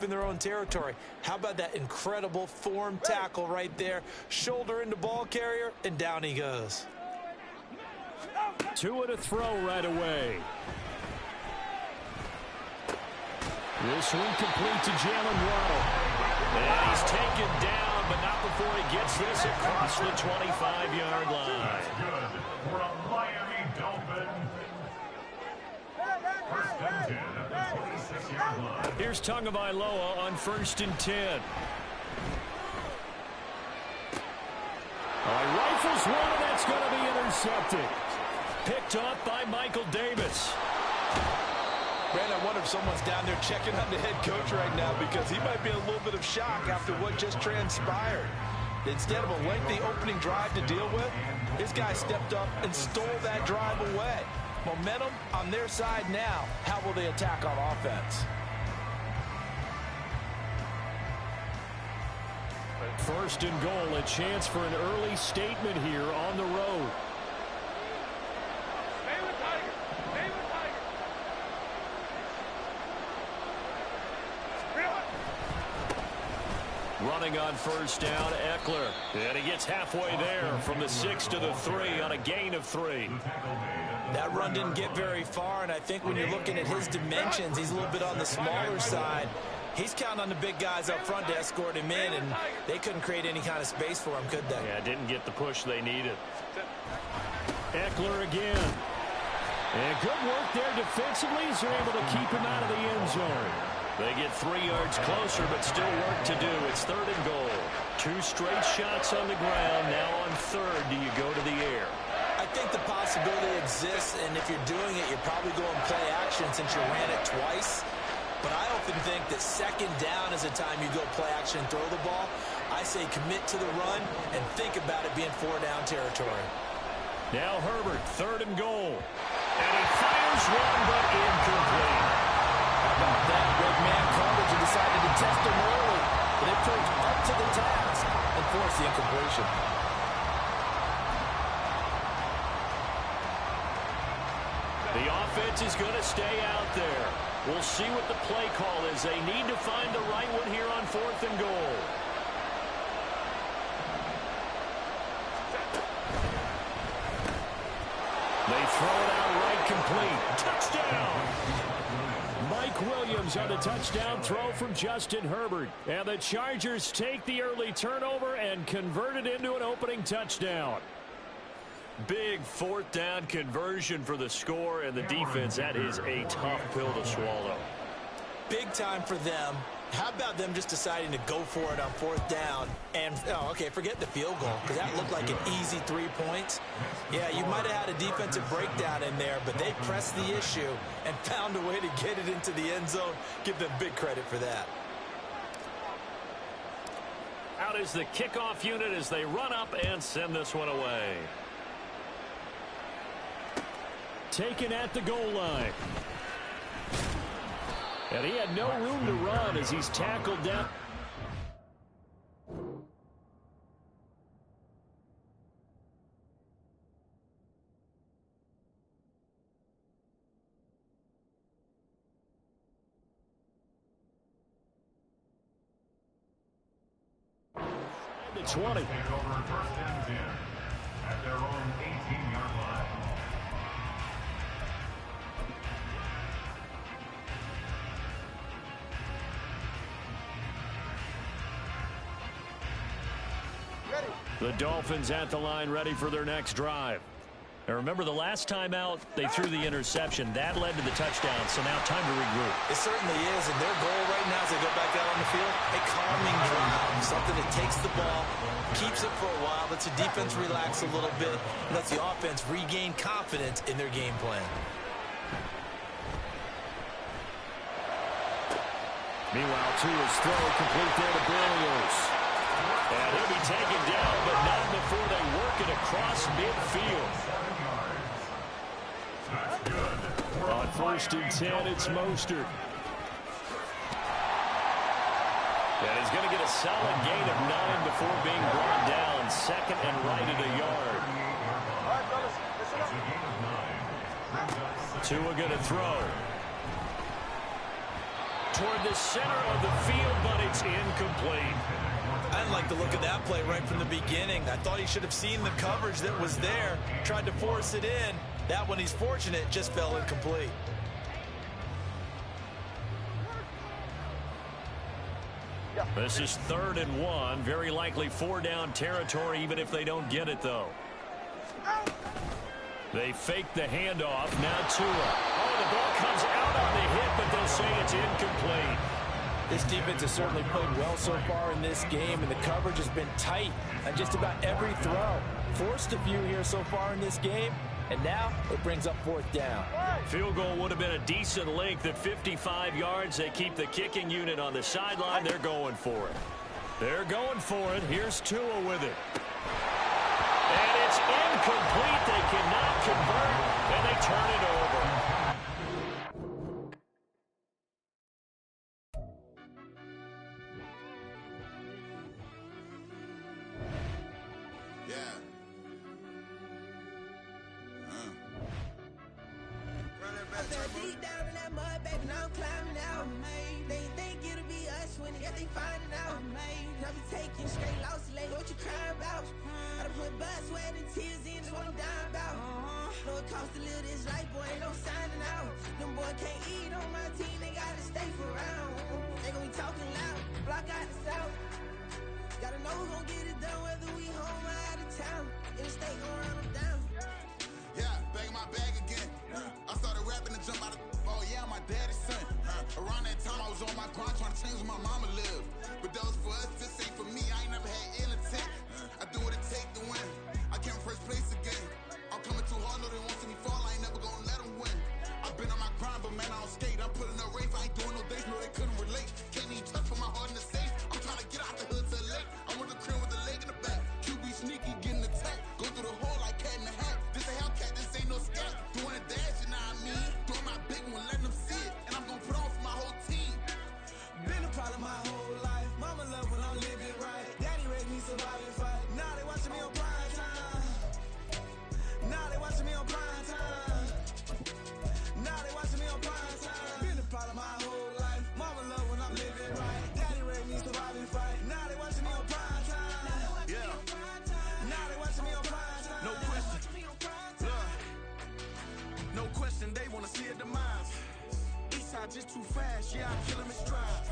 in their own territory. How about that incredible form tackle right there? Shoulder into ball carrier, and down he goes. 2 to throw right away. This one complete to Jalen Waddle. And he's taken down, but not before he gets this across the 25-yard line. Good for a Miami Dolphin. First and 10 at the 26-yard line. Here's Tagovailoa on 1st and 10. Rifles one, and that's going to be intercepted. Picked off by Michael Davis. Brandon, I wonder if someone's down there checking on the head coach right now because he might be in a little bit of shock after what just transpired. Instead of a lengthy opening drive to deal with, this guy stepped up and stole that drive away. Momentum on their side now. How will they attack on offense? First and goal, a chance for an early statement here on the road. Running on 1st down, Eckler. And he gets halfway there from the 6 to the 3 on a gain of 3. That run didn't get very far, and I think when you're looking at his dimensions, he's a little bit on the smaller side. He's counting on the big guys up front to escort him in, and they couldn't create any kind of space for him, could they? Yeah, didn't get the push they needed. Eckler again. And good work there defensively as they're able to keep him out of the end zone. They get 3 yards closer, but still work to do. It's 3rd and goal. 2 straight shots on the ground. Now on 3rd, do you go to the air? I think the possibility exists, and if you're doing it, you're probably going play action since you ran it twice. But I often think that 2nd down is a time you go play action and throw the ball. I say commit to the run and think about it being 4-down territory. Now Herbert, 3rd and goal. And he fires one, but incomplete. That red man coverage and decided to test him early, but it proved up to the task and forced the incompletion. The offense is going to stay out there. We'll see what the play call is. They need to find the right one here on 4th and goal. They throw it out right complete. Touchdown! Mike Williams on the touchdown throw from Justin Herbert. And the Chargers take the early turnover and convert it into an opening touchdown. Big 4th down conversion for the score, and the defense, that is a tough pill to swallow. Big time for them. How about them just deciding to go for it on 4th down? And, oh, okay, forget the field goal, because that looked like an easy 3 points. Yeah, you might have had a defensive breakdown in there, but they pressed the issue and found a way to get it into the end zone. Give them big credit for that. Out is the kickoff unit as they run up and send this one away. Taken at the goal line. And he had no room to run as he's tackled down. The 20. Take over 1st and 10 at their own 18-yard line. The Dolphins at the line ready for their next drive. And remember, the last time out, they threw the interception. That led to the touchdown, so now time to regroup. It certainly is, and their goal right now as they go back out on the field, a calming drive, something that takes the ball, keeps it for a while, lets the defense relax a little bit, and lets the offense regain confidence in their game plan. Meanwhile, Tua's throw complete there to Berrios. And he'll be taken down, but not before they work it across midfield. On 1st and 10, it's Mostert. And he's going to get a solid gain of 9 before being brought down. 2nd and right at a yard. Tua going to throw. toward the center of the field, but it's incomplete. I didn't like the look of that play right from the beginning. I thought he should have seen the coverage that was there, tried to force it in. That one, he's fortunate, just fell incomplete. This is 3rd and 1. Very likely 4-down territory, even if they don't get it, though. They fake the handoff. Now Tua. Oh, the ball comes out on the hit, but they'll say it's incomplete. This defense has certainly played well so far in this game, and the coverage has been tight on just about every throw. Forced a few here so far in this game, and now it brings up 4th down. Field goal would have been a decent length at 55 yards. They keep the kicking unit on the sideline. They're going for it. They're going for it. Here's Tua with it. And it's incomplete. They cannot convert, and they turn it over. Just too fast, yeah, I kill him in stride.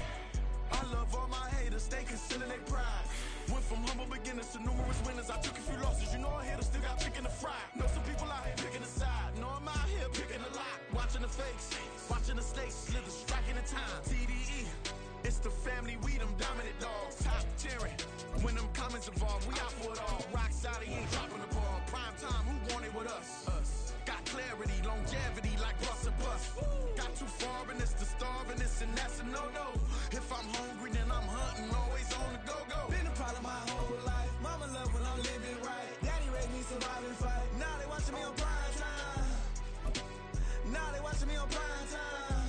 I love all my haters, they consider they pride. Went from humble beginners to numerous winners. I took a few losses, you know I hit still got chicken to fry. Know some people out here picking a side. Know I'm out here picking a lot. Watching the fakes, watching the stakes, slither, striking the time. TDE, it's the family, we them dominant dogs. Top tiering, when them comments involved, we out for it all. Rock side, he ain't dropping the ball. Prime time, who want it with us? Got clarity, longevity, like bust a bust. Got too far and it's the starving, this and that's a no-no. If I'm hungry, then I'm hunting, always on the go-go. Been a problem my whole life. Mama love when I'm living right. Daddy raised me survive and fight. Now they watching me on prime time. Now they watching me on prime time.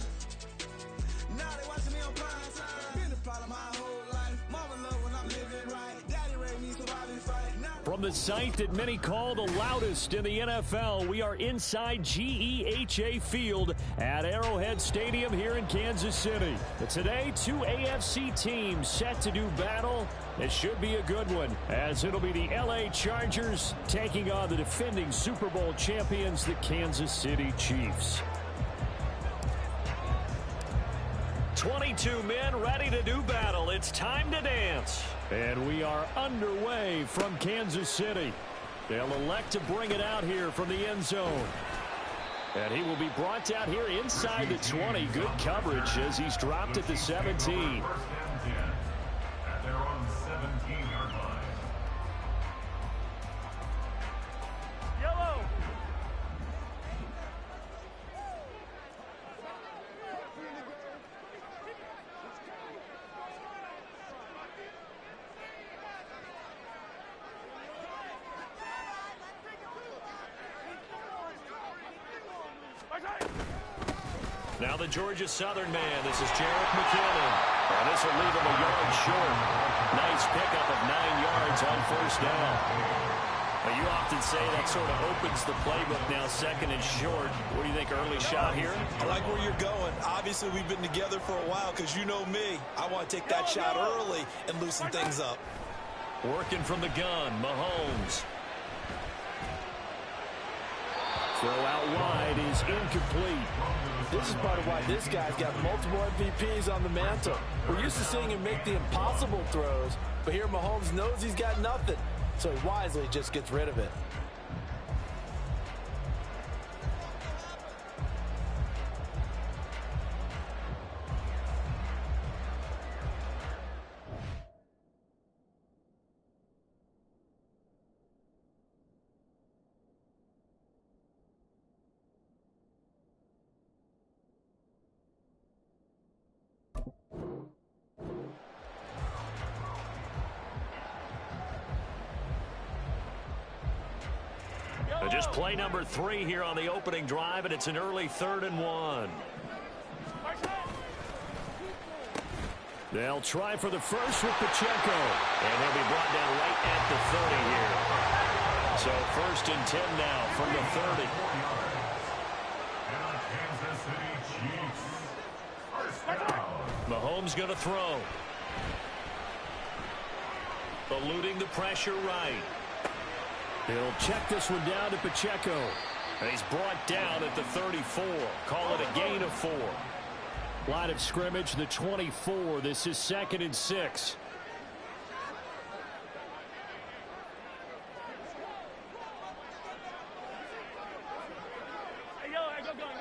Now they watching me on prime time. Been a problem my whole life. Mama love when I'm living right. Daddy raised me survive and fight. From the site that many call the loudest in the NFL, we are inside GEHA Field at Arrowhead Stadium here in Kansas City. But today, two AFC teams set to do battle. This should be a good one, as it'll be the LA Chargers taking on the defending Super Bowl champions, the Kansas City Chiefs. 22 men ready to do battle. It's time to dance. And we are underway from Kansas City. They'll elect to bring it out here from the end zone. And he will be brought out here inside the 20. Good coverage as he's dropped at the 17. At their own 17-yard line. Yellow. Now the Georgia Southern man. This is Jarrett McKinnon. And this will leave him a yard short. Nice pickup of 9 yards on first down. Well, you often say that sort of opens the playbook now, second and short. What do you think, early shot here? I like where you're going. Obviously, we've been together for a while because you know me. I want to take that shot early and loosen things up. Working from the gun, Mahomes. Throw out wide is incomplete. This is part of why this guy's got multiple MVPs on the mantle. We're used to seeing him make the impossible throws, but here Mahomes knows he's got nothing, so he wisely just gets rid of it. Just play number 3 here on the opening drive, and it's an early 3rd and 1. They'll try for the first with Pacheco, and he'll be brought down right at the 30 here. So 1st and 10 now from the 30. Mahomes going to throw. Eluding the pressure right. He'll check this one down to Pacheco. And he's brought down at the 34. Call it a gain of 4. Line of scrimmage, the 24. This is 2nd and 6. Hey, go going.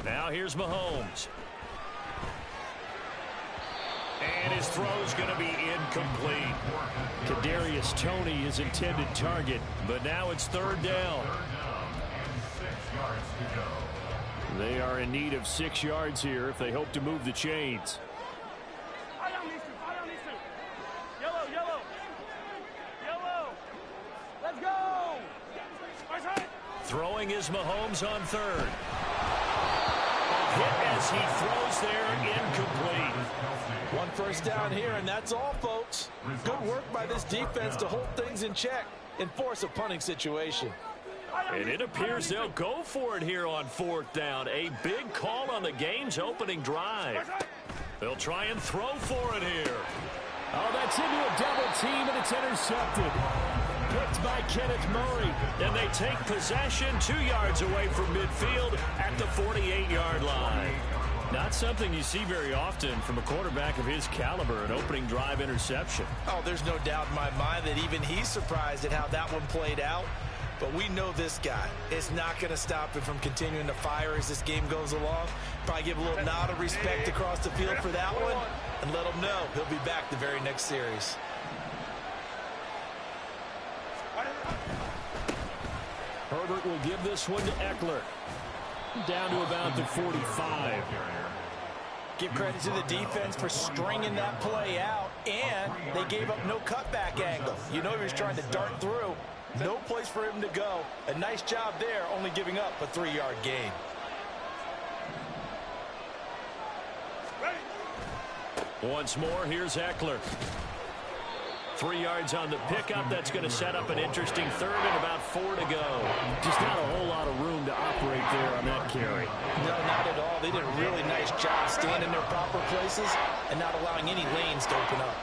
Now here's Mahomes. And his throw's going to be incomplete. Kadarius Toney, his intended target, but now it's 3rd down. They are in need of 6 yards here if they hope to move the chains. Let's go. Throwing is Mahomes on 3rd. Hit as he throws there, incomplete. 1 first down here, and that's all, folks. Good work by this defense to hold things in check and force a punting situation. And it appears they'll go for it here on 4th down. A big call on the game's opening drive. They'll try and throw for it here. Oh, that's into a double team, and it's intercepted. Picked by Kenneth Murray. And they take possession 2 yards away from midfield at the 48-yard line. Not something you see very often from a quarterback of his caliber, an opening drive interception. Oh, there's no doubt in my mind that even he's surprised at how that one played out. But we know this guy. It's not going to stop him from continuing to fire as this game goes along. Probably give a little nod of respect across the field for that one and let him know he'll be back the very next series. Herbert will give this one to Eckler. Down to about the 45. Give credit to the defense for stringing that play out, and they gave up no cutback angle. You know he was trying to dart through. No place for him to go. A nice job there, only giving up a 3-yard gain. Once more, here's Eckler. 3 yards on the pickup. That's going to set up an interesting 3rd and about 4 to go. Just not a whole lot of room to operate there on that carry. No, not at all. They did a really nice job staying in their proper places and not allowing any lanes to open up.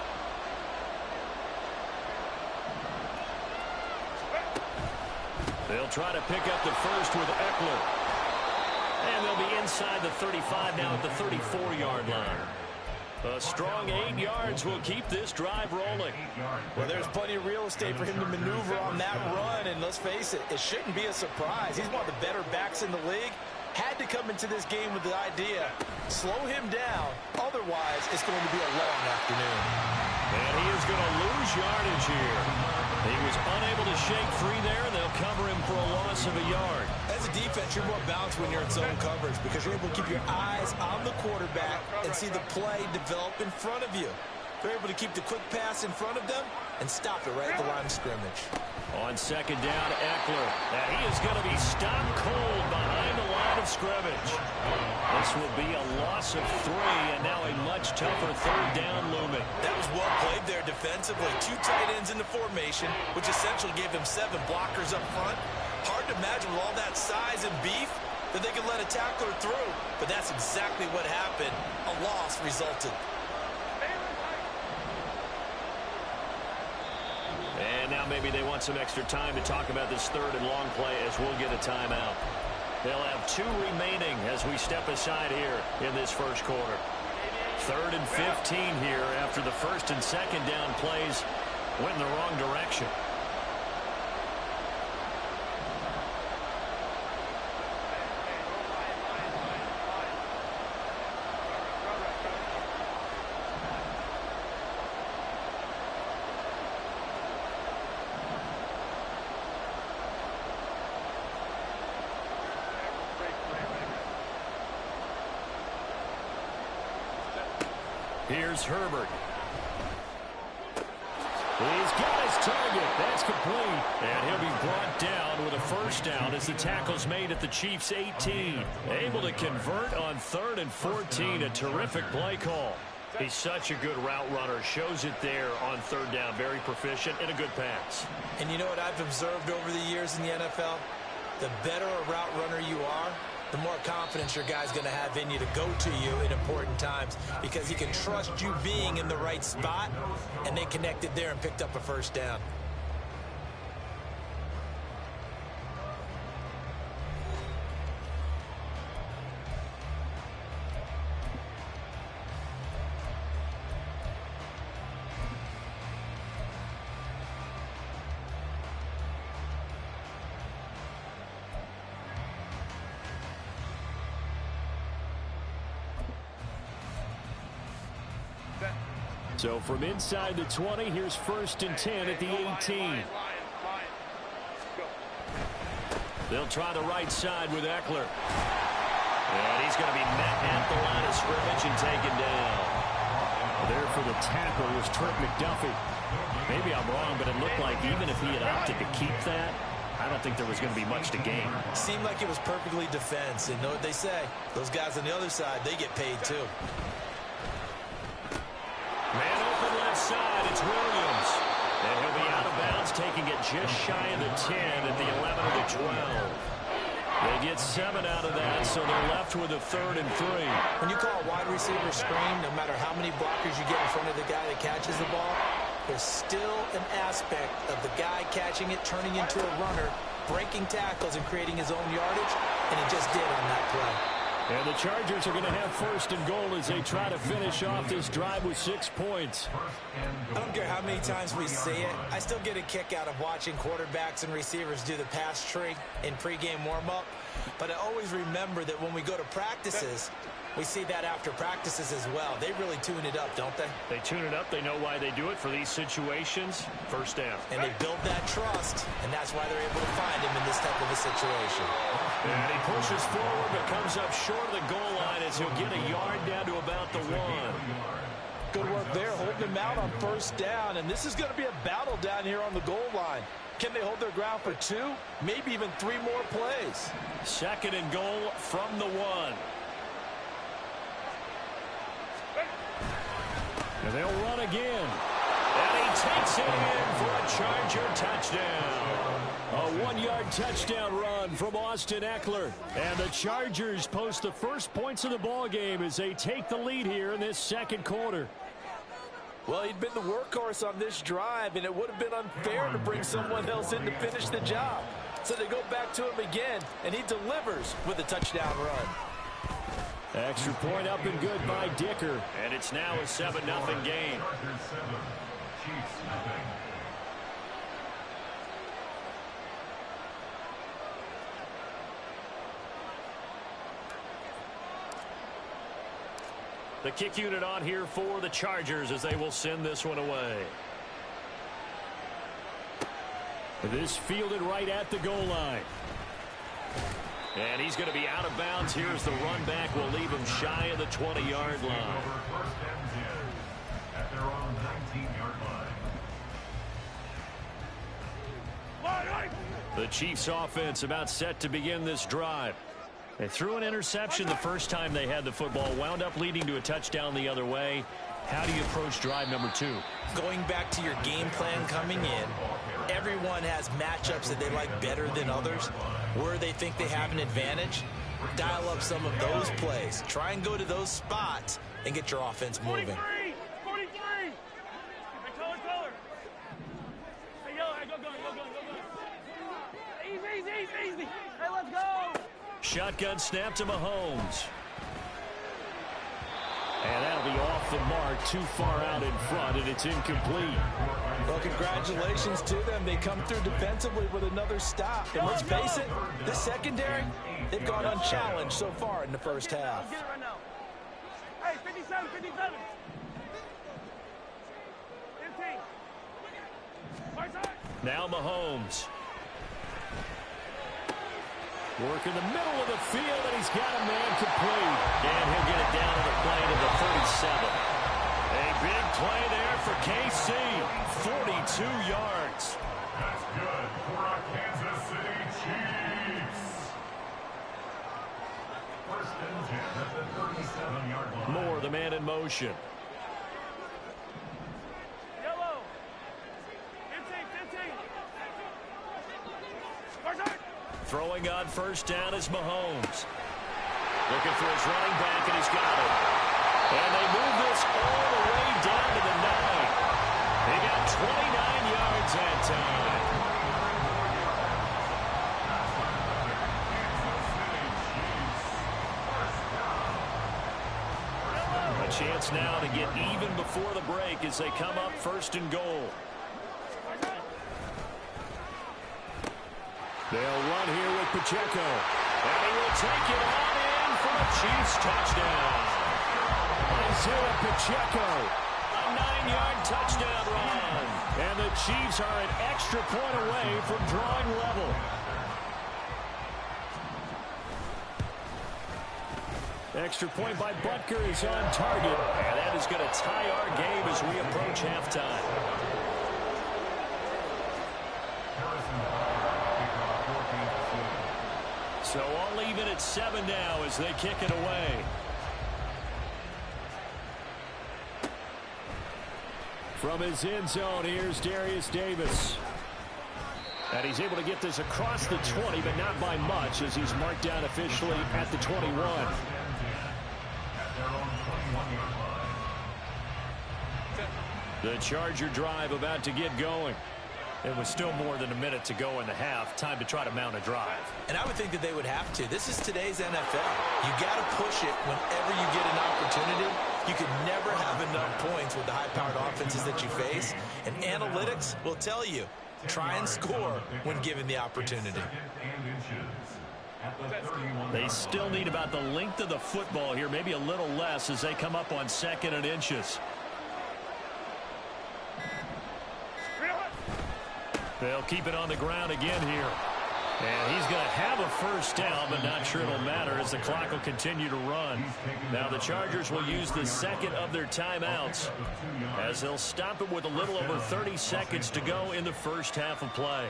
They'll try to pick up the first with Eckler. And they'll be inside the 35 now at the 34-yard line. A strong 8 yards will keep this drive rolling. Well, there's plenty of real estate for him to maneuver on that run, and let's face it, it shouldn't be a surprise. He's one of the better backs in the league. Had to come into this game with the idea, slow him down, otherwise it's going to be a long afternoon. And he is going to lose yardage here. He was unable to shake free there, and they'll cover him for a loss of a yard. As a defense, you're more balanced when you're in zone coverage because you're able to keep your eyes on the quarterback and see the play develop in front of you. They're able to keep the quick pass in front of them and stop it right at the line of scrimmage. On 2nd down, Eckler. And he is going to be stopped cold behind the line of of scrimmage. This will be a loss of 3, and now a much tougher third down looming. That was well played there defensively. 2 tight ends in the formation, which essentially gave them 7 blockers up front. Hard to imagine with all that size and beef that they could let a tackler through. But that's exactly what happened. A loss resulted. And now maybe they want some extra time to talk about this third and long play as we'll get a timeout. They'll have 2 remaining as we step aside here in this first quarter. 3rd and 15 here after the first and second down plays went in the wrong direction. Here's Herbert. He's got his target. That's complete. And he'll be brought down with a first down as the tackle's made at the Chiefs' 18. Able to convert on 3rd and 14. A terrific play call. He's such a good route runner. Shows it there on 3rd down. Very proficient and a good pass. And you know what I've observed over the years in the NFL? The better a route runner you are, the more confidence your guy's going to have in you to go to you in important times because he can trust you being in the right spot, and they connected there and picked up a first down. So from inside the 20, here's 1st and 10 at the 18. They'll try the right side with Eckler. And he's going to be met at the line of scrimmage and taken down. There for the tackle was Trent McDuffie. Maybe I'm wrong, but it looked like even if he had opted to keep that, I don't think there was going to be much to gain. Seemed like it was perfectly defense. And know what they say? Those guys on the other side, they get paid too. Man open left side, it's Williams. And he'll be out of bounds, taking it just shy of the 10 at the 11 of the 12. They get 7 out of that, so they're left with a 3rd and 3. When you call a wide receiver screen, no matter how many blockers you get in front of the guy that catches the ball, there's still an aspect of the guy catching it, turning into a runner, breaking tackles and creating his own yardage, and he just did on that play. And the Chargers are going to have 1st and goal as they try to finish off this drive with 6 points. I don't care how many times we see it. I still get a kick out of watching quarterbacks and receivers do the pass tree in pregame warm-up. But I always remember that when we go to practices, we see that after practices as well. They really tune it up, don't they? They tune it up. They know why they do it for these situations. First down. And they build that trust, and that's why they're able to find him in this type of a situation. And he pushes forward but comes up short of the goal line as he'll get a yard down to about the 1. Good work there, holding him out on 1st down. And this is going to be a battle down here on the goal line. Can they hold their ground for 2, maybe even 3 more plays? 2nd and goal from the 1. And they'll run again. And he takes it in for a Charger touchdown. A 1-yard touchdown run from Austin Eckler. And the Chargers post the first points of the ball game as they take the lead here in this second quarter. Well, he'd been the workhorse on this drive, and it would have been unfair to bring someone else in to finish the job. So they go back to him again, and he delivers with a touchdown run. Extra point up and good by Dicker. And it's now a 7-0 game. The kick unit on here for the Chargers as they will send this one away. This fielded right at the goal line. And he's going to be out of bounds. Here's the run back. Will leave him shy of the 20-yard line. At their own 19-yard line. The Chiefs offense about set to begin this drive. They threw an interception the first time they had the football, wound up leading to a touchdown the other way. How do you approach drive number 2? Going back to your game plan coming in, everyone has matchups that they like better than others. Where they think they have an advantage, dial up some of those plays. Try and go to those spots and get your offense moving. 43! 43! Taller. Hey, yo, go. Easy. Hey, let's go! Shotgun snap to Mahomes. And that'll be off the mark, too far out in front, and it's incomplete. Well, congratulations to them. They come through defensively with another stop. And let's face it, this secondary, they've gone unchallenged so far in the first half. Get it right now. Hey, 57. 15. Now Mahomes. Work in the middle of the field, and he's got a man complete. And he'll get it down to the play to the 37. A big play there for KC. 42 yards. That's good for our Kansas City Chiefs. First and 10 at the 37-yard line. Moore, the man in motion. Yellow. 15. Throwing on first down is Mahomes. Looking for his running back, and he's got it. And they move this all the way down to the 9. He got 29 yards that time. A chance now to get even before the break as they come up first and goal. They'll run here with Pacheco. And he will take it on in for a Chiefs touchdown. Isaiah Pacheco, a 9-yard touchdown run. And the Chiefs are an extra point away from drawing level. Extra point by Butker is on target. And that is going to tie our game as we approach halftime. So all even at 7 now as they kick it away. From his end zone, here's Darius Davis. And he's able to get this across the 20, but not by much as he's marked down officially at the 21. The Charger drive about to get going. It was still more than a minute to go in the half. Time to try to mount a drive. And I would think that they would have to. This is today's NFL. You got to push it whenever you get an opportunity. You can never have enough points with the high-powered offenses that you face. And analytics will tell you, try and score when given the opportunity. They still need about the length of the football here, maybe a little less as they come up on 2nd and inches. They'll keep it on the ground again here. And he's going to have a first down, but not sure it'll matter as the clock will continue to run. Now the Chargers will use the second of their timeouts as they'll stop it with a little over 30 seconds to go in the first half of play.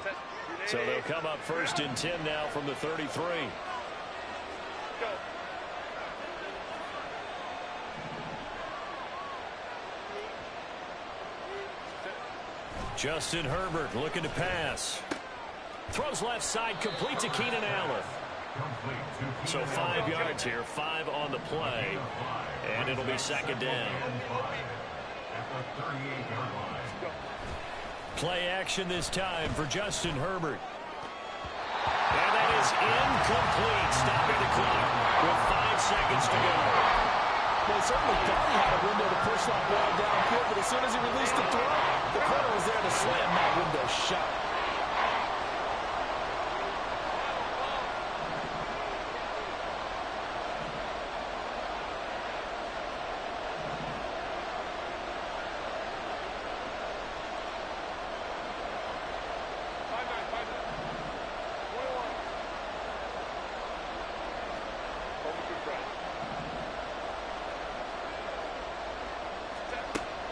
So they'll come up 1st and 10 now from the 33. Justin Herbert looking to pass. Throws left side, complete to Keenan Allen. So 5 yards here, 5 on the play. And it'll be 2nd down. Play action this time for Justin Herbert. And that is incomplete, stopping the clock with 5 seconds to go. Well, he certainly thought he had a window to push that ball downfield, but as soon as he released the throw, the corner was there to slam that window shut.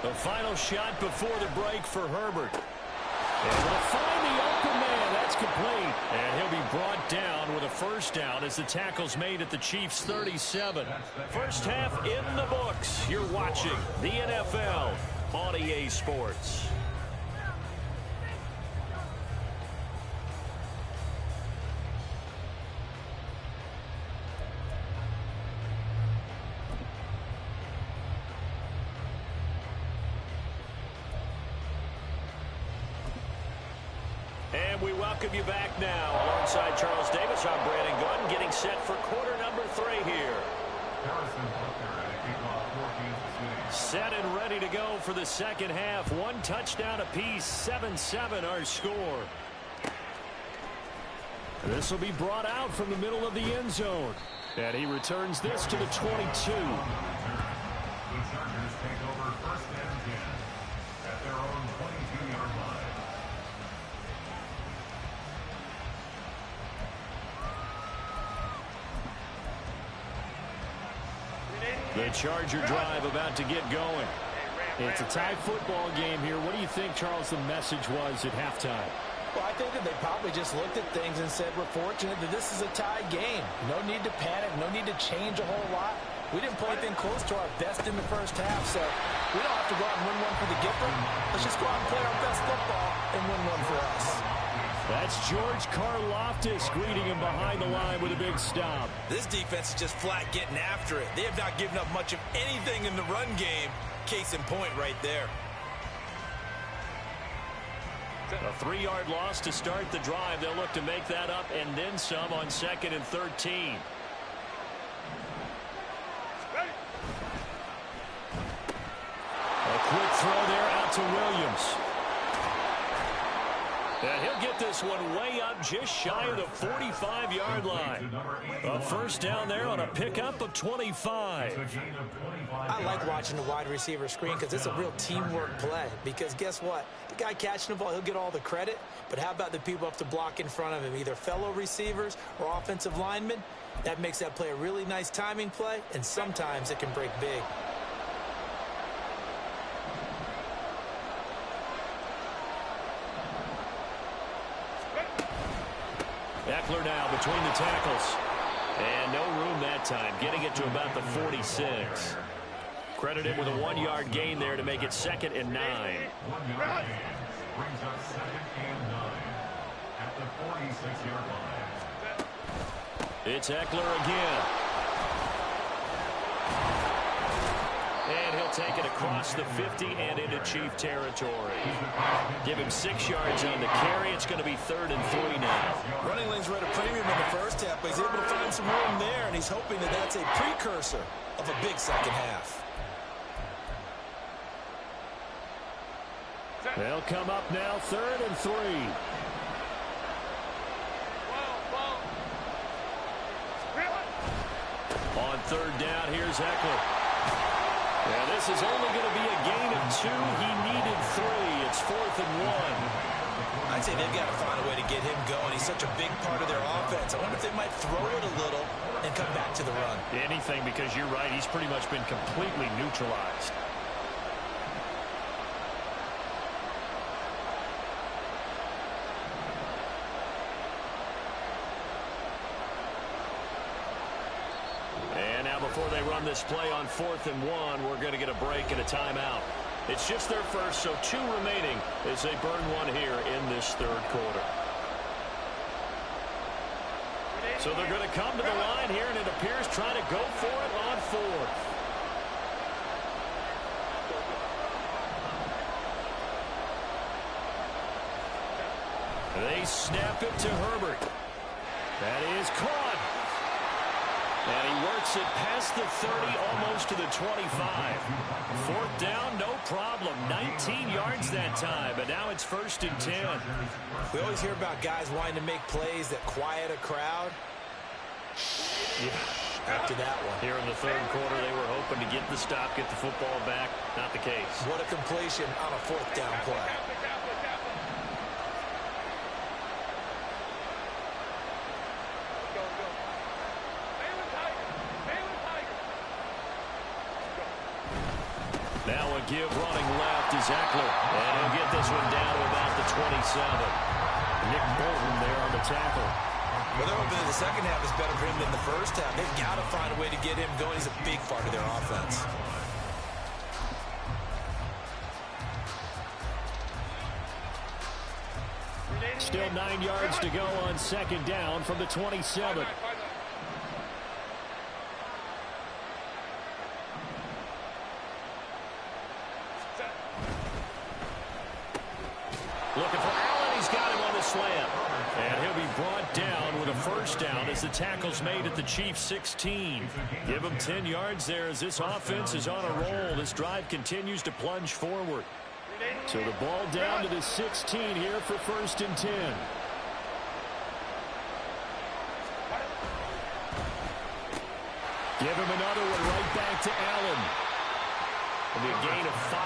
The final shot before the break for Herbert. And we'll find the open man. That's complete. And he'll be brought down with a first down as the tackle's made at the Chiefs' 37. First half in the books. You're watching the NFL on EA Sports. And we welcome you back now. Alongside Charles Davis, I'm Brandon Gunn, getting set for quarter number 3 here. Set and ready to go for the second half. 1 touchdown apiece, 7-7 our score. This will be brought out from the middle of the end zone. And he returns this to the 22. The Chargers take over first and 10 at their own 22-yard line. The Charger drive about to get going. It's a tie football game here. What do you think, Charles, the message was at halftime? Well, I think that they probably just looked at things and said, we're fortunate that this is a tie game. No need to panic, no need to change a whole lot. We didn't play anything close to our best in the first half, so we don't have to go out and win one for the Gipper. Let's just go out and play our best football and win one for us. That's George Karlaftis greeting him behind the line with a big stop. This defense is just flat getting after it. They have not given up much of anything in the run game. Case in point right there. A 3-yard loss to start the drive. They'll look to make that up and then some on 2nd and 13. A quick throw there out to Williams. And he'll get this one way up just shy of the 45-yard line. A first down there on a pickup of 25. I like watching the wide receiver screen because it's a real teamwork play. Because guess what? The guy catching the ball, he'll get all the credit. But how about the people up to block in front of him, either fellow receivers or offensive linemen? That makes that play a really nice timing play, and sometimes it can break big. Eckler now between the tackles. And no room that time, getting it to about the 46. Credit him with a 1-yard gain there to make it 2nd and 9. 1 yard gain brings up 2nd and 9 at the 46-yard line. It's Eckler again. And he'll take it across the 50 and into Chief territory. Give him 6 yards on the carry. It's going to be 3rd and 3 now. Running lanes were at a premium in the first half, but he's able to find some room there, and he's hoping that that's a precursor of a big second half. They'll come up now 3rd and 3. On 3rd down, here's Eckler. Yeah, this is only going to be a gain of 2. He needed 3. It's 4th and 1. I'd say they've got to find a way to get him going. He's such a big part of their offense. I wonder if they might throw it a little and come back to the run. Anything, because you're right. He's pretty much been completely neutralized. And now before they run this play on 4th and 1, we're going to get a break and a timeout. It's just their first, so 2 remaining as they burn one here in this 3rd quarter. So they're going to come to the line here, and it appears trying to go for it on 4th. They snap it to Herbert. That is caught. And he works it past the 30, almost to the 25. 4th down, no problem. 19 yards that time, but now it's 1st and 10. We always hear about guys wanting to make plays that quiet a crowd. Yeah. After that one. Here in the 3rd quarter, they were hoping to get the stop, get the football back. Not the case. What a completion on a 4th down play. Now a give running left is Eckler. And he'll get this one down to about the 27. Nick Bolton there on the tackle. Well, they're hoping that the second half is better for him than the first half. They've got to find a way to get him going. He's a big part of their offense. Still 9 yards to go on second down from the 27. Looking for Allen. He's got him on the slant. And he'll be brought down with a first down as the tackle's made at the Chiefs' 16. Give him 10 yards there as this offense is on a roll. This drive continues to plunge forward. So the ball down to the 16 here for 1st and 10. Give him another one right back to Allen. It'll be a gain of 5,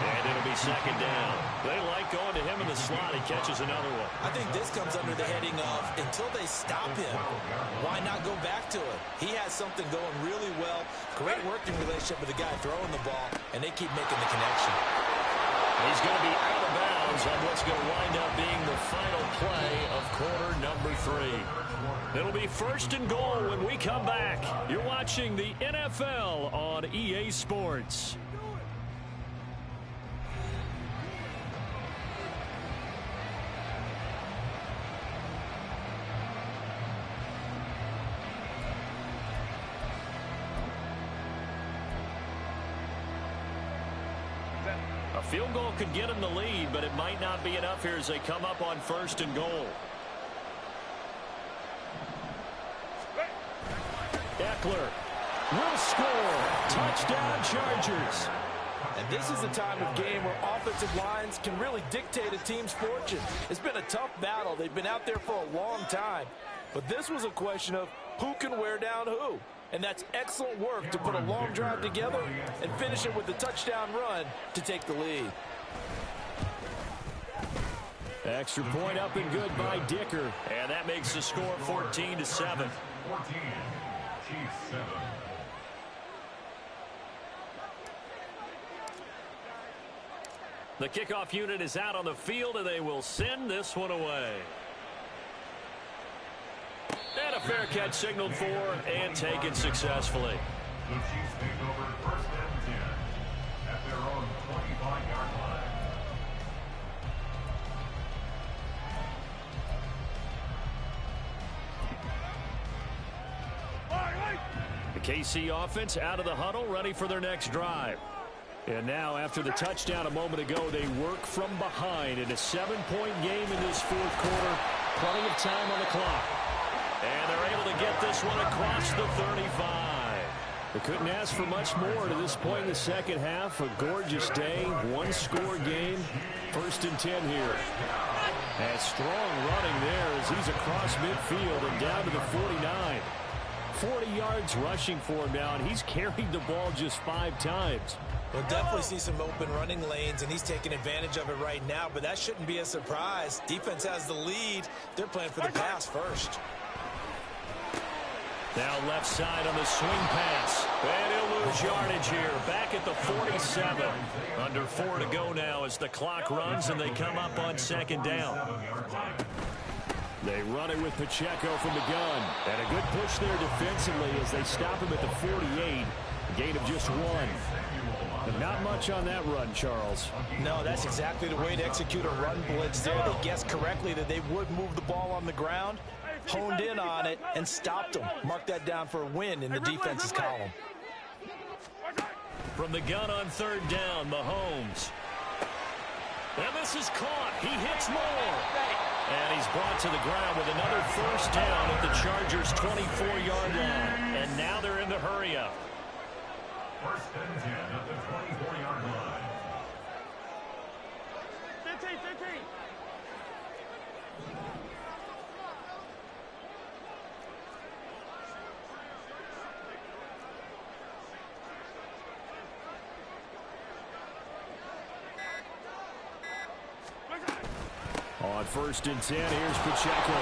and it'll be second down. They like going to him in the slot. He catches another one. I think this comes under the heading of until they stop him, why not go back to it? He has something going really well. Great working relationship with the guy throwing the ball, and they keep making the connection. He's going to be out of bounds on what's going to wind up being the final play of quarter number 3. It'll be 1st and goal when we come back. You're watching the NFL on EA Sports. A field goal could get them the lead, but it might not be enough here as they come up on 1st and goal. Eckler will score. Touchdown, Chargers. And this is the time of game where offensive lines can really dictate a team's fortune. It's been a tough battle. They've been out there for a long time. But this was a question of who can wear down who. And that's excellent work to put a long drive together and finish it with a touchdown run to take the lead. Extra point up and good by Dicker. And that makes the score 14-7. 14, Chiefs 7. The kickoff unit is out on the field, and they will send this one away. And a fair catch signaled for and taken successfully. The Chiefs take over 1st and 10 at their own 25-yard line. The KC offense out of the huddle, ready for their next drive. And now, after the touchdown a moment ago, they work from behind in a 7-point game in this 4th quarter. Plenty of time on the clock. And they're able to get this one across the 35. They couldn't ask for much more to this point in the second half. A gorgeous day, 1-score game. 1st and 10 here. And strong running there as he's across midfield and down to the 49. 40 yards rushing for him now, and he's carried the ball just 5 times. We'll definitely see some open running lanes, and he's taking advantage of it right now, but that shouldn't be a surprise. Defense has the lead. They're playing for the pass first. Now left side on the swing pass. And he'll lose yardage here. Back at the 47. Under 4 to go now as the clock runs and they come up on 2nd down. They run it with Pacheco from the gun. And a good push there defensively as they stop him at the 48. A gain of just 1. But not much on that run, Charles. No, that's exactly the way to execute a run blitz there. They guessed correctly that they would move the ball on the ground, honed in on it, and stopped them. Mark that down for a win in the defense's column. From the gun on 3rd down, Mahomes. And this is caught. He hits more. And he's brought to the ground with another 1st down at the Chargers' 24-yard line. And now they're in the hurry-up. 1st and 10 at the 24-yard line. 15, 15. On 1st and 10, here's Pacheco.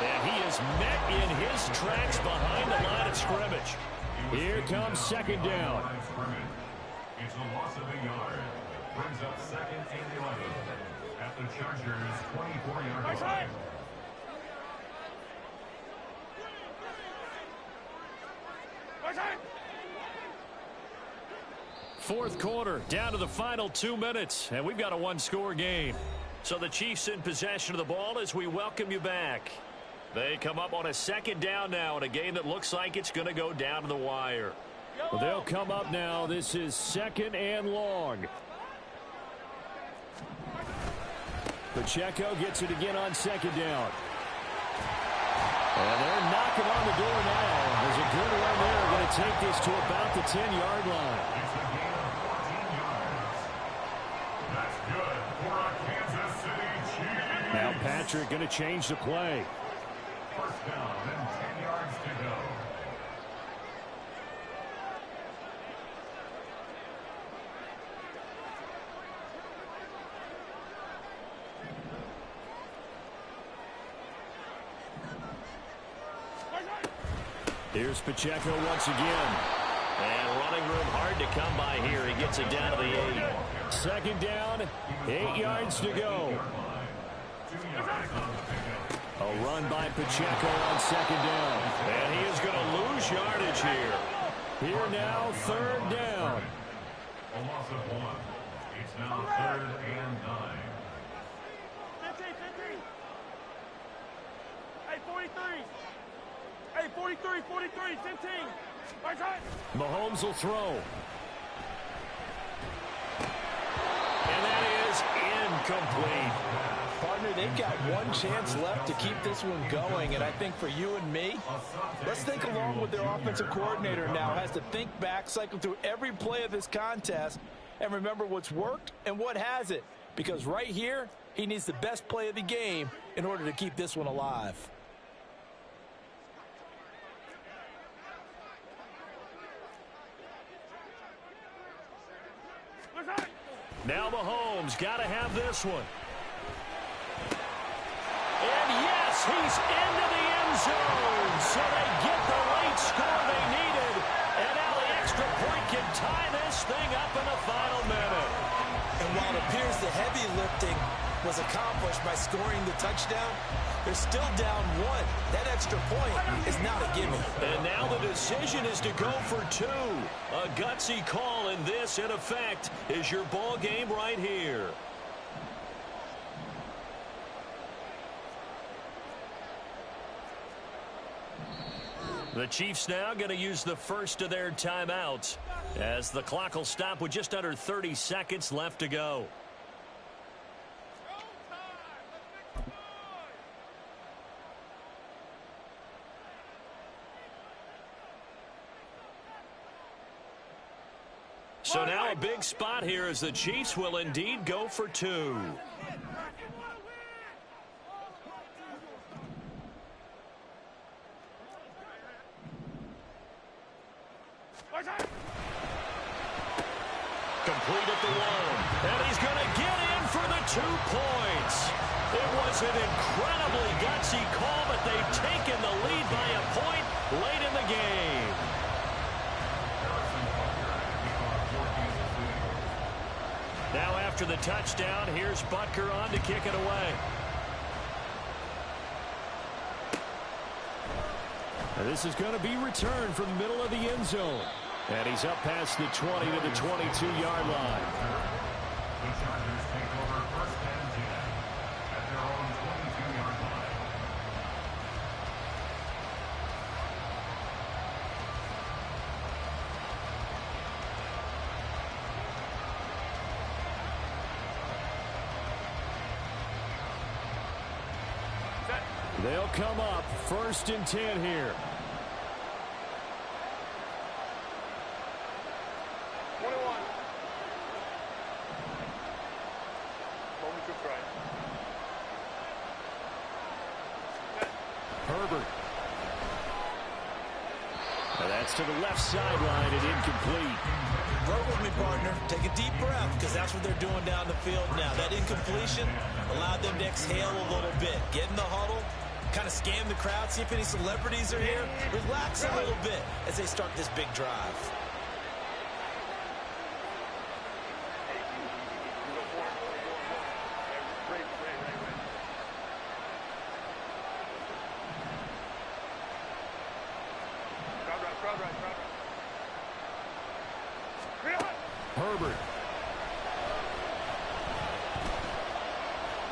And he is met in his tracks behind the line of scrimmage. Here comes 2nd down. It's a loss of a yard. Brings up 2nd and 11 at the Chargers' 24-yard line. Fourth quarter, down to the final 2 minutes, and we've got a one-score game. So the Chiefs in possession of the ball as we welcome you back. They come up on a second down now in a game that looks like it's going to go down to the wire. Well, they'll come up now. This is second and long. Pacheco gets it again on second down. And they're knocking on the door now. There's a good run there. Going to take this to about the 10-yard line. It's a gain of 14 yards. That's good for a Kansas City Chiefs. Now Patrick going to change the play. First down and 10 yards to go. Here's Pacheco once again. And running room hard to come by here. He gets it down to the 8. Second down, 8 yards to go. A run by Pacheco on second down. And he is going to lose yardage here. Here now, third down. A loss of 1. It's now 3rd and 9. 15. Hey, 43. Hey, 43, 15. Right side. Mahomes will throw. And that is incomplete. Partner, they've got one chance left to keep this one going, and I think for you and me, let's think along with their offensive coordinator now. Has to think back, cycle through every play of this contest, and remember what's worked and what hasn't. Because right here, he needs the best play of the game in order to keep this one alive. Now Mahomes got to have this one. And yes, he's into the end zone. So they get the late score they needed. And now the extra point can tie this thing up in the final minute. And while it appears the heavy lifting was accomplished by scoring the touchdown, they're still down 1. That extra point is not a gimme. And now the decision is to go for 2. A gutsy call, and this, in effect, is your ball game right here. The Chiefs now going to use the first of their timeouts as the clock will stop with just under 30 seconds left to go. So now a big spot here as the Chiefs will indeed go for 2. Complete at the 1. And he's going to get in for the 2 points. It was an incredibly gutsy call, but they've taken the lead by a point late in the game. Now after the touchdown, here's Butker on to kick it away. And this is going to be returned from the middle of the end zone. And he's up past the 20 to the 22-yard line. The Chargers take over 1st and 10 at their own 22-yard line. They'll come up 1st and 10 here. 21. Moment to try. Herbert. And that's to the left sideline and incomplete. Roll with me, partner. Take a deep breath, because that's what they're doing down the field now. That incompletion allowed them to exhale a little bit. Get in the huddle, kind of scan the crowd, see if any celebrities are here. Relax a little bit as they start this big drive. Herbert.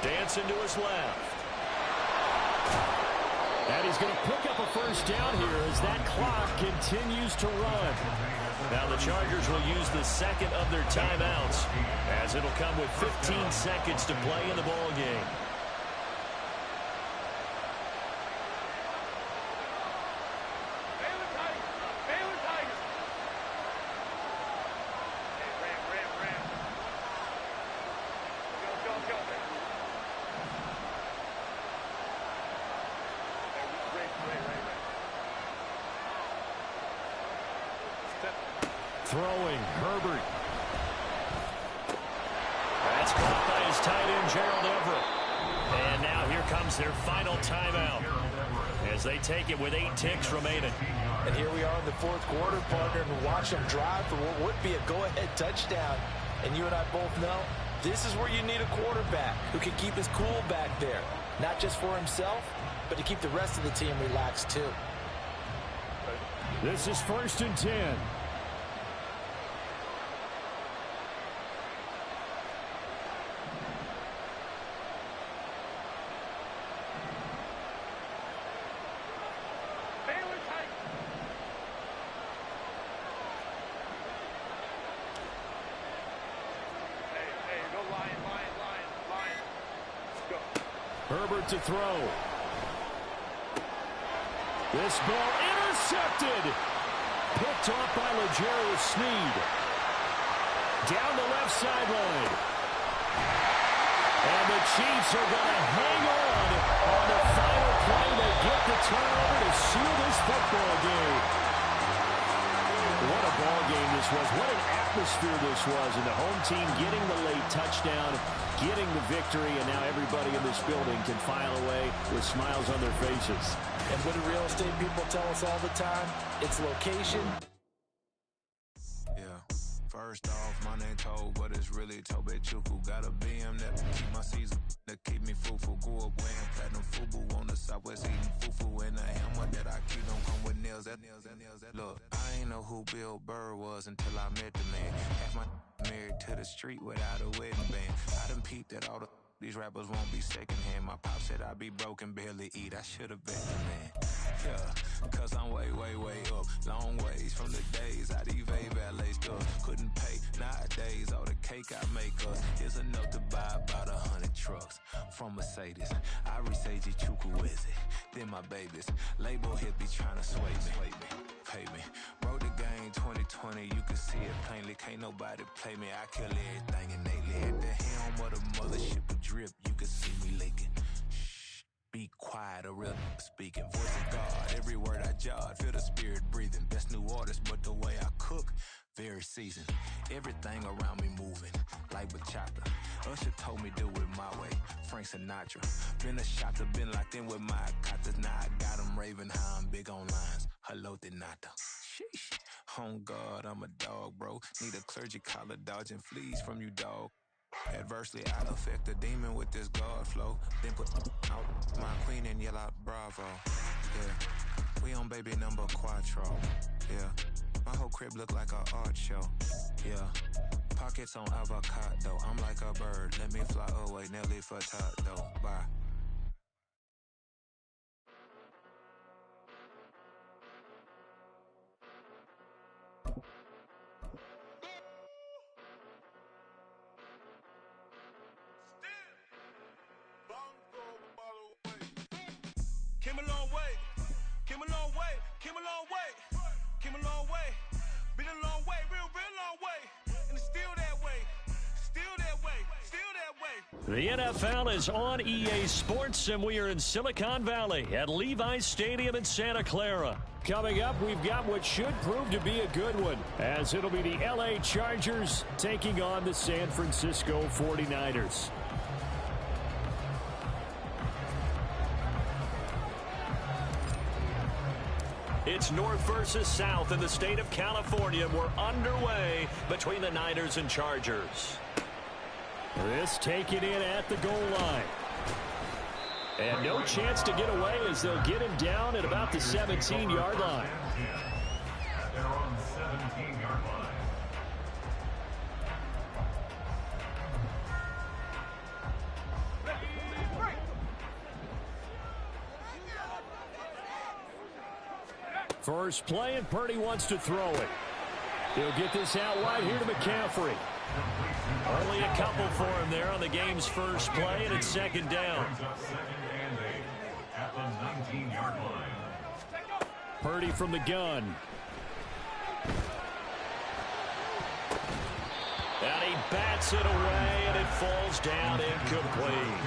Dancing to his left. And he's going to pick up a first down here as that clock continues to run. Now the Chargers will use the second of their timeouts as it'll come with 15 seconds to play in the ball game. Throwing, Herbert. That's caught by his tight end, Gerald Everett. And now here comes their final timeout as they take it with 8 ticks remaining. And here we are in the fourth quarter, partner, and watch them drive for what would be a go-ahead touchdown. And you and I both know this is where you need a quarterback who can keep his cool back there. Not just for himself, but to keep the rest of the team relaxed too. This is 1st and 10. Herbert to throw. This ball intercepted. Picked off by L'Jarius Sneed. Down the left sideline. And the Chiefs are going to hang on the final play. They get the turnover to seal this football game. What a ball game this was. What an atmosphere this was. And the home team getting the late touchdown, getting the victory, and now everybody in this building can file away with smiles on their faces. And what do real estate people tell us all the time? It's location. Yeah. First off, my name Toad, but it's really Tobe Chuku. Got a BM that keep my season, that keep me fruitful. Grew up wearing platinum FUBU on the southwest eating fufu. And the hammer that I keep don't come with nails. Look, I ain't know who Bill Burr was until I met the man. Half my married to the street without a wedding band. I done peeped that all these rappers won't be secondhand. My pop said I'd be broke and barely eat. I should've bet the man. Yeah, cause I'm way up. Long ways from the days I these valet stuff. Couldn't pay nowadays. All the cake I make us is enough to buy about 100 trucks. From Mercedes, I resage Chukwueze. Then my babies. Label hit be trying to sway me. Pay me. Wrote the game 2020. You can see it plainly. Can't nobody play me. I kill everything innately. At the helm of the mothership of drip. You can see me leaking. Shh. Be quiet, a real speaking. Voice of God, every word I jot. Feel the spirit breathing. Best new artist, but the way I cook, very seasoned. Everything around me moving, like bachata. Usher told me do it my way. Frank Sinatra. Been a shotter, been locked in with my katas. Now I got them raving how I'm big on lines. Hello, Denata. Sheesh. On God, I'm a dog, bro. Need a clergy collar, dodging fleas from you, dog. Adversely, I affect the demon with this God flow. Then put out my queen and yell out bravo. Yeah, we on baby number quattro. Yeah, my whole crib look like a art show. Yeah, pockets on avocado. I'm like a bird. Let me fly away, Nelly Furtado. Bye. Came a long way, came a long way, came a long way, came a long way, been a long way, real long way, and it's still that way, still that way, still that way. The NFL is on EA Sports, and we are in Silicon Valley at Levi's Stadium in Santa Clara. Coming up, we've got what should prove to be a good one, as it'll be the LA Chargers taking on the San Francisco 49ers. It's North versus South in the state of California. We're underway between the Niners and Chargers. This taken in at the goal line. And no chance to get away as they'll get him down at about the 17-yard line. They're on the 17-yard line. First play, and Purdy wants to throw it. He'll get this out wide here to McCaffrey. Only a couple for him there on the game's first play, and it's second down. At the 19-yard line. Purdy from the gun. And he bats it away, and it falls down incomplete.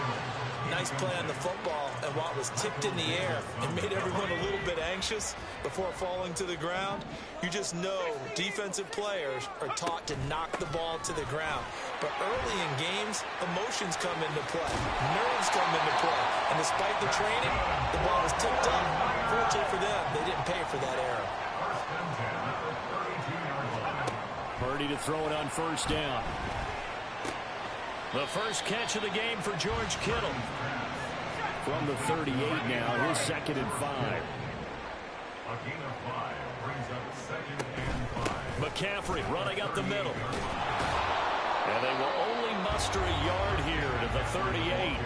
Nice play on the football, and while it was tipped in the air and made everyone a little bit anxious before falling to the ground, you just know defensive players are taught to knock the ball to the ground. But early in games, emotions come into play, nerves come into play, and despite the training, the ball was tipped up. Fortunately for them, they didn't pay for that error. Purdy to throw it on first down. The first catch of the game for George Kittle. From the 38 now, his 2nd and 5. A gain of 5 brings up 2nd and 5. McCaffrey running up the middle. And they will only muster a yard here to the 38.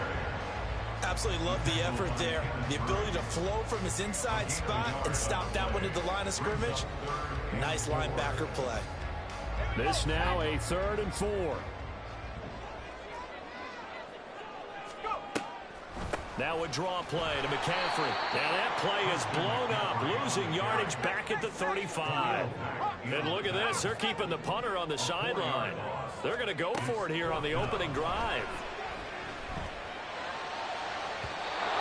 Absolutely love the effort there. The ability to flow from his inside spot and stop that one at the line of scrimmage. Nice linebacker play. This now a 3rd and 4. Now a draw play to McCaffrey. And that play is blown up, losing yardage back at the 35. And look at this. They're keeping the punter on the sideline. They're going to go for it here on the opening drive.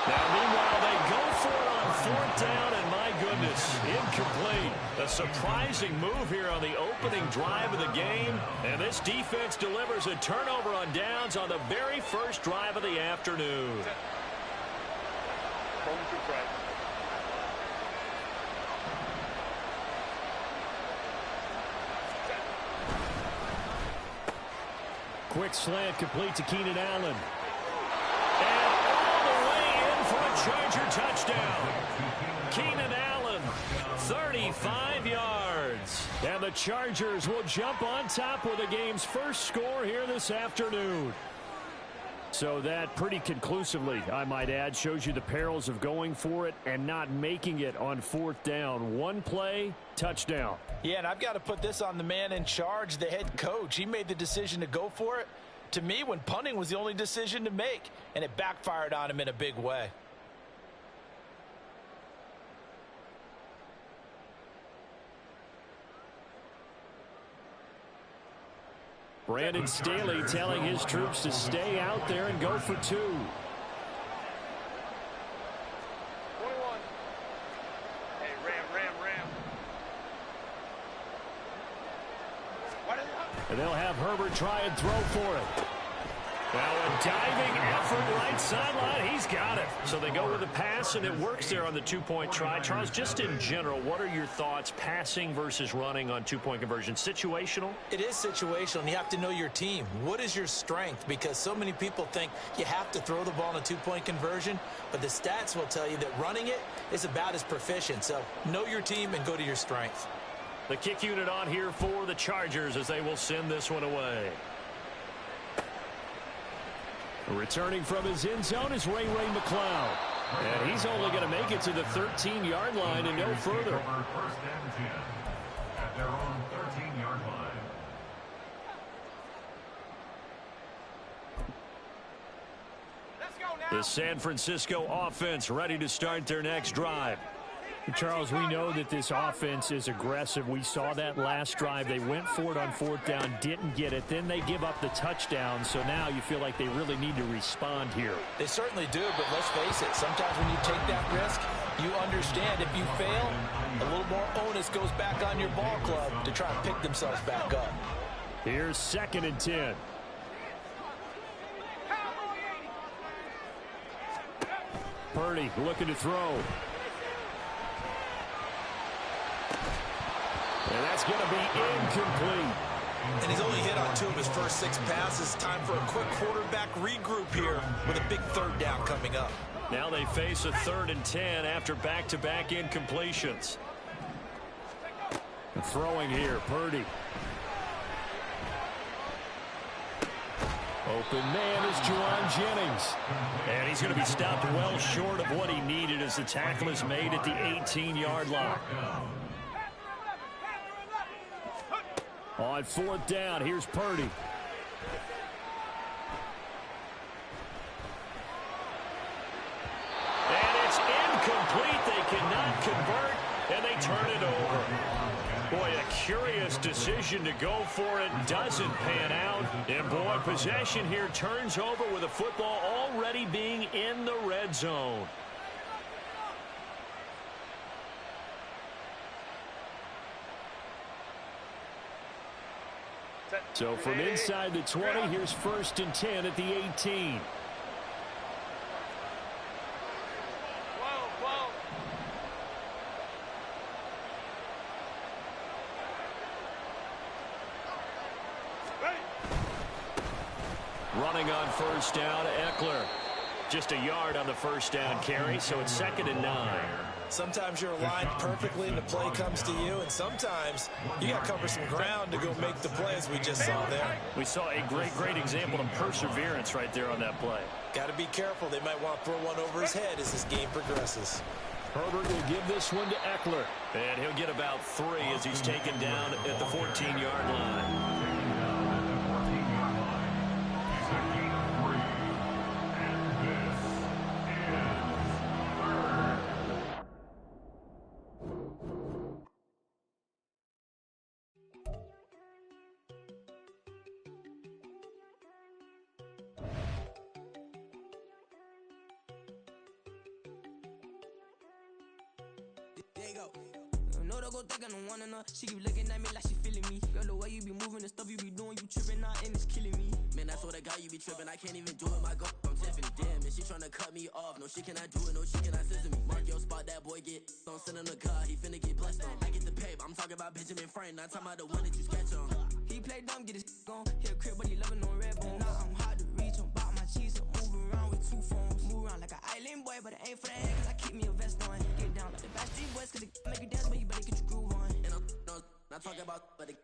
Now, meanwhile, they go for it on 4th down, and my goodness, incomplete. A surprising move here on the opening drive of the game. And this defense delivers a turnover on downs on the very first drive of the afternoon. Quick slant complete to Keenan Allen. And all the way in for a Charger touchdown. Keenan Allen, 35 yards. And the Chargers will jump on top with the game's first score here this afternoon. So that pretty conclusively, I might add, shows you the perils of going for it and not making it on 4th down. One play, touchdown. Yeah, and I've got to put this on the man in charge, the head coach. He made the decision to go for it. To me, when punting was the only decision to make, and it backfired on him in a big way. Brandon Staley telling his troops to stay out there and go for 2. 21. Hey, ram. And they'll have Herbert try and throw for it. Now a diving effort right sideline. He's got it. So they go with the pass, and it works there on the 2-point try. Charles, just in general, what are your thoughts passing versus running on 2-point conversion? Situational? It is situational, and you have to know your team. What is your strength? Because so many people think you have to throw the ball in a 2-point conversion, but the stats will tell you that running it is about as proficient. So know your team and go to your strength. The kick unit on here for the Chargers as they will send this one away. Returning from his end zone is Ray McCloud. And he's only going to make it to the 13-yard line and no further. 1st and 10 at their own 13-yard line. The San Francisco offense ready to start their next drive. Charles, we know that this offense is aggressive. We saw that last drive. They went for it on 4th down, didn't get it. Then they give up the touchdown. So now you feel like they really need to respond here. They certainly do, but let's face it. Sometimes when you take that risk, you understand if you fail, a little more onus goes back on your ball club to try and pick themselves back up. Here's 2nd and 10. Purdy looking to throw. And that's going to be incomplete. And he's only hit on 2 of his first 6 passes. Time for a quick quarterback regroup here with a big 3rd down coming up. Now they face a 3rd and 10 after back-to-back incompletions. Throwing here, Purdy. open man is Juwan Jennings. And he's going to be stopped well short of what he needed as the tackle is made at the 18-yard line. On fourth down, here's Purdy. And it's incomplete. They cannot convert, and they turn it over. Boy, a curious decision to go for it. Doesn't pan out. And, boy, possession here turns over with a football already being in the red zone. So from inside the 20, here's 1st and 10 at the 18. Running on first down, Eckler. Just a yard on the first down carry, so it's 2nd and 9. Sometimes you're aligned perfectly and the play comes to you, and sometimes you got to cover some ground to go make the play, as we just saw there. We saw a great example of perseverance right there on that play. Got to be careful. They might want to throw one over his head as this game progresses. Herbert will give this one to Eckler. And he'll get about 3 as he's taken down at the 14-yard line. She keep looking at me like she feeling me. Girl, the way you be moving the stuff you be doing, you tripping out and it's killing me. Man, I swear to God, you be tripping. I can't even do it. My girl, I'm Tiffany. Damn, and she tryna cut me off. No, she cannot do it. No, she cannot scissor me. Mark your spot, that boy get on. Send him to God, he finna get blessed on. I get the pay, I'm talking about Benjamin Franklin. Not talking about the one that you sketch on. He play dumb, get his on. He a crib, but he loving on red bone. Now I'm hard to reach. I'm about my cheese. I'm moving around with 2 phones. Move around like an island boy, but it ain't for the head, cause I keep me a vest on. Get down like the Backstreet Boys, cause it make you dance, but you better get your groove on. And I'm not talking about, but it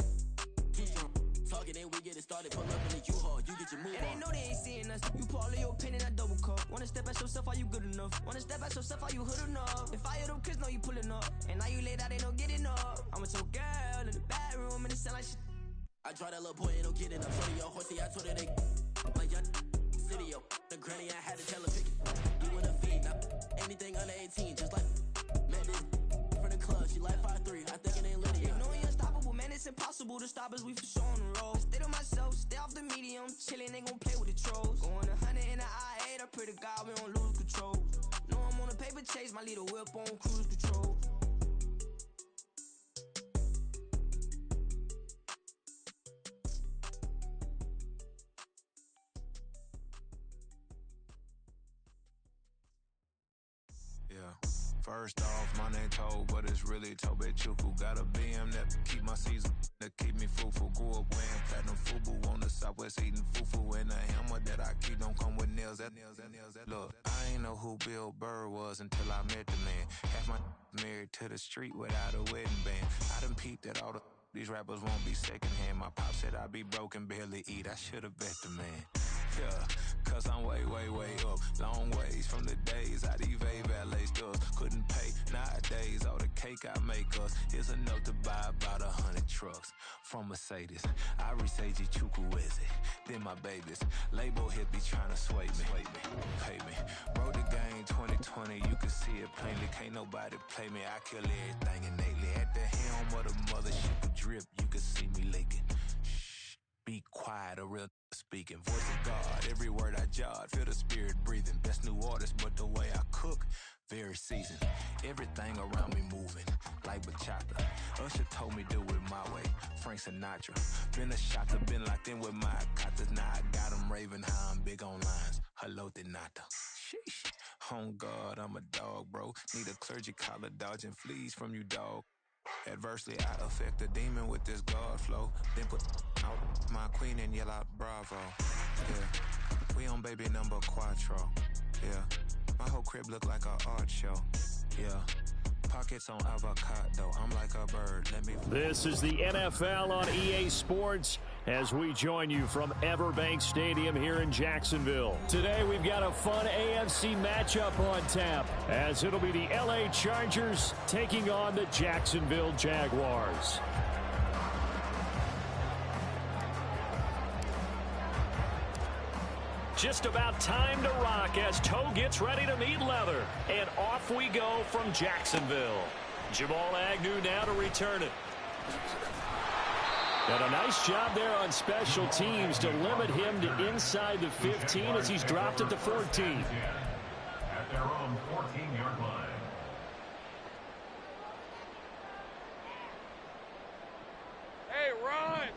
too strong. Talking, then we get it started. Pull up in the U-Haul, you get your move on. And they know they ain't seeing us. You pull all of your pen in that double cup. Wanna step at yourself, are you good enough? Wanna step at yourself, are you hood enough? If I hear them kids know you pulling up, and now you laid out, they don't get enough. I'm with your girl in the bedroom, and it sound like shit. I draw that little boy, ain't no getting up. Shorty, your horsey, I told her they like young city, yo. The granny, I had to tell her pick it. You in a feed, now anything under 18, just like met this from the club. She like 5'3", I think it ain't Lydia. You know you're unstoppable, man, it's impossible to stop us, we for sure on the road. Stay to myself, stay off the medium, chillin', they gon' play with the trolls. Going 100 in the I-8, I pray to God we don't lose control. Know I'm on a paper chase, my little whip on cruise control. First off, my name Toad, but it's really Tobe Chuku. Got a BM that keep my season, that keep me fruitful. Grew up wearing platinum FUBU on the Southwest, eating fufu. And a hammer that I keep don't come with nails. Look, I ain't know who Bill Burr was until I met the man. Half my married to the street without a wedding band. I done peeped at all these rappers won't be secondhand. My pop said I'd be broke and barely eat. I should've bet the man. Yeah, cause I'm way up. Long ways from the days I evade valet stores. Couldn't pay nowadays. All the cake I make us is enough to buy about 100 trucks. From Mercedes, I resage Chukwueze. Then my babies, label hit be trying to sway me. Pay me. Broke the game 2020, you can see it plainly. Can't nobody play me. I kill everything innately. At the helm of the mothership with drip, you can see me leaking. Shh, be quiet, a real speaking. Voice of God, every word I jot, feel the spirit breathing. Best new artist, but the way I cook, very seasoned. Everything around me moving, like bachata. Usher told me do it my way, Frank Sinatra. Been a shotter, been locked in with my katas. Now I got them raving how I'm big on lines. Hello, Denata. Sheesh. On God, I'm a dog, bro. Need a clergy collar, dodging fleas from you, dog. Adversely, I affect the demon with this God flow. Then put out my queen and yell out bravo. Yeah, we on baby number quattro. Yeah, my whole crib look like an art show. Yeah, Pockets on avocado, I'm like a bird. Let me. This is the NFL on EA Sports as we join you from Everbank Stadium here in Jacksonville. Today we've got a fun AFC matchup on tap as it'll be the LA Chargers taking on the Jacksonville Jaguars. Just about time to rock as Toe gets ready to meet leather. And off we go from Jacksonville. Jamal Agnew now to return it. And a nice job there on special teams to limit him to inside the 15 as he's dropped it to 14. At their own 14-yard line. Hey, run!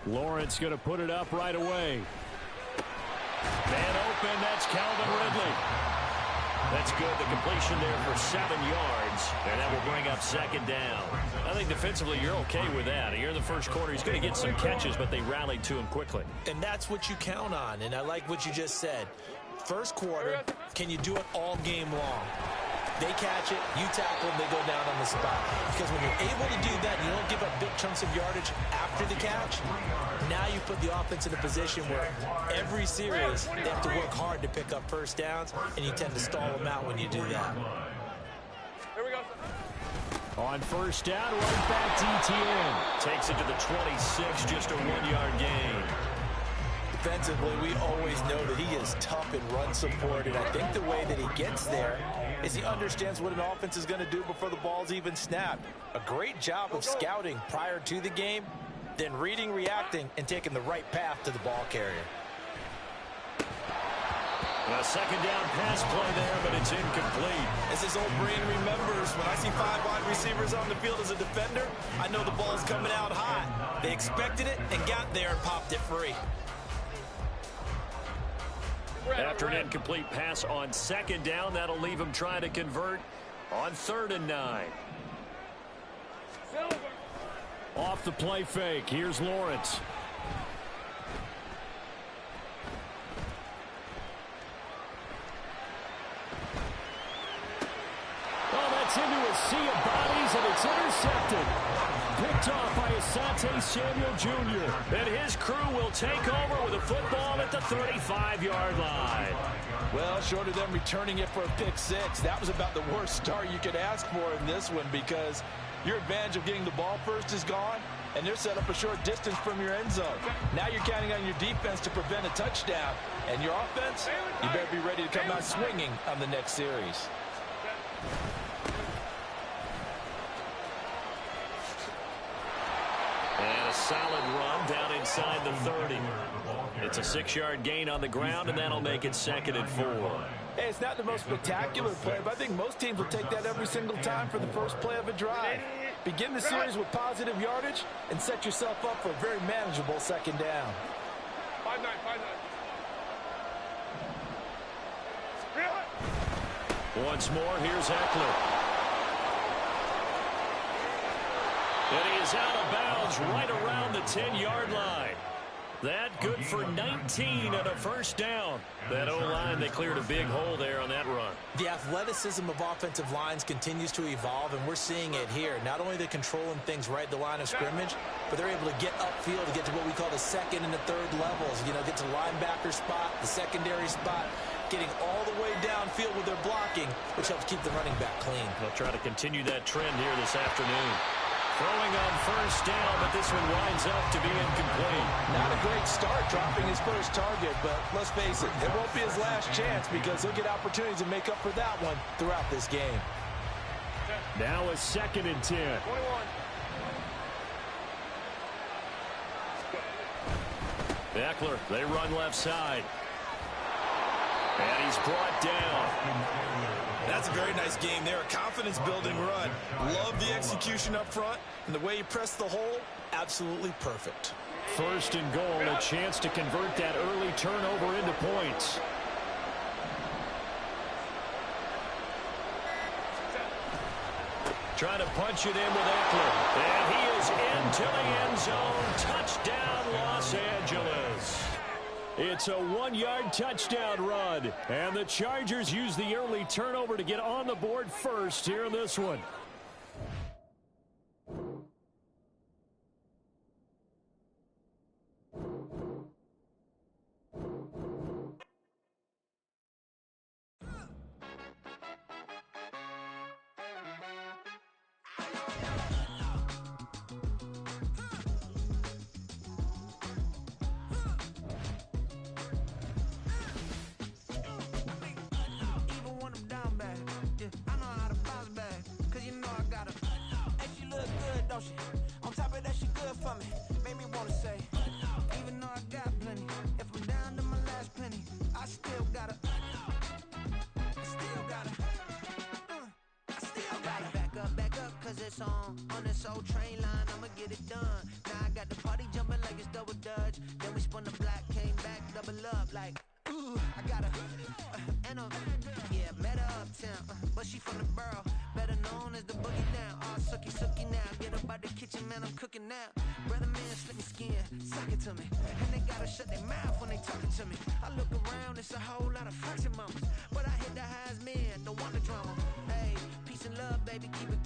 Lawrence going to put it up right away. Man open, that's Calvin Ridley. That's good. The completion there for 7 yards, and that will bring up second down. I think defensively you're okay with that. Here in the first quarter, he's going to get some catches, but they rallied to him quickly. And that's what you count on, and I like what you just said. First quarter, can you do it all game long? They catch it, you tackle them, they go down on the spot. Because when you're able to do that, and you don't give up big chunks of yardage after the catch, now you put the offense in a position where every series they have to work hard to pick up first downs, and you tend to stall them out when you do that. Here we go. On first down, right back to ETN. Takes it to the 26, just a 1-yard gain. Defensively, we always know that he is tough in run support, and I think the way that he gets there is he understands what an offense is going to do before the ball's even snapped. A great job of scouting prior to the game, then reading, reacting, and taking the right path to the ball carrier. A second down pass play there, but it's incomplete. As his old brain remembers, when I see 5 wide receivers on the field as a defender, I know the ball's coming out hot. They expected it and got there and popped it free. After an incomplete pass on second down, that'll leave him trying to convert on 3rd and 9. Off the play fake, here's Lawrence. Oh, that's into a sea of bodies, and it's intercepted. Picked off by Asante Samuel Jr. And his crew will take over with a football at the 35-yard line. Well, short of them returning it for a pick 6, that was about the worst start you could ask for in this one because your advantage of getting the ball first is gone, and they're set up a short distance from your end zone. Now you're counting on your defense to prevent a touchdown, and your offense, you better be ready to come out swinging on the next series. And a solid run down inside the 30. It's a 6-yard gain on the ground, and that'll make it 2nd and 4. Hey, it's not the most spectacular play, but I think most teams will take that every single time for the first play of a drive. Begin the series with positive yardage and set yourself up for a very manageable second down. 5-9, 5-9. Once more, here's Eckler. And he is out of bounds right around the 10-yard line. That good for 19 and a first down. That O-line, they cleared a big hole there on that run. The athleticism of offensive lines continues to evolve, and we're seeing it here. Not only are they controlling things right at the line of scrimmage, but they're able to get upfield to get to what we call the 2nd and the 3rd levels. You know, get to the linebacker spot, the secondary spot, getting all the way downfield with their blocking, which helps keep the running back clean. They'll try to continue that trend here this afternoon. Throwing on first down, but this one winds up to be incomplete. Not a great start dropping his first target, but let's face it, it won't be his last chance because he'll get opportunities to make up for that one throughout this game. Now a 2nd and 10. 21. Eckler, they run left side. And he's brought down. That's a very nice game there. A confidence-building run. Love the execution up front. And the way he pressed the hole, absolutely perfect. 1st and goal, a chance to convert that early turnover into points. Trying to punch it in with Eckler. And he is into the end zone. Touchdown, Los Angeles. It's a 1-yard touchdown run. And the Chargers use the early turnover to get on the board first here in this one. On top of that, she good for me. Made me wanna say, even though I got plenty, if I'm down to my last penny, I still gotta back up, cause it's on this old train line, I'ma get it done. Now I got the party jumping like it's double dutch. Then we spun the block, came back, double up like, ooh, I got a, yeah, met her uptown, but she from the borough, better known as the boogie down. All sookie now, get up out the kitchen, man, I'm cooking now. Brother man, slip me skin, suck it to me, and they gotta shut their mouth when they talking to me. I look around, it's a whole lot of fucking mamas, but I hit the highs, man, don't want the drama. Hey, peace and love, baby, keep it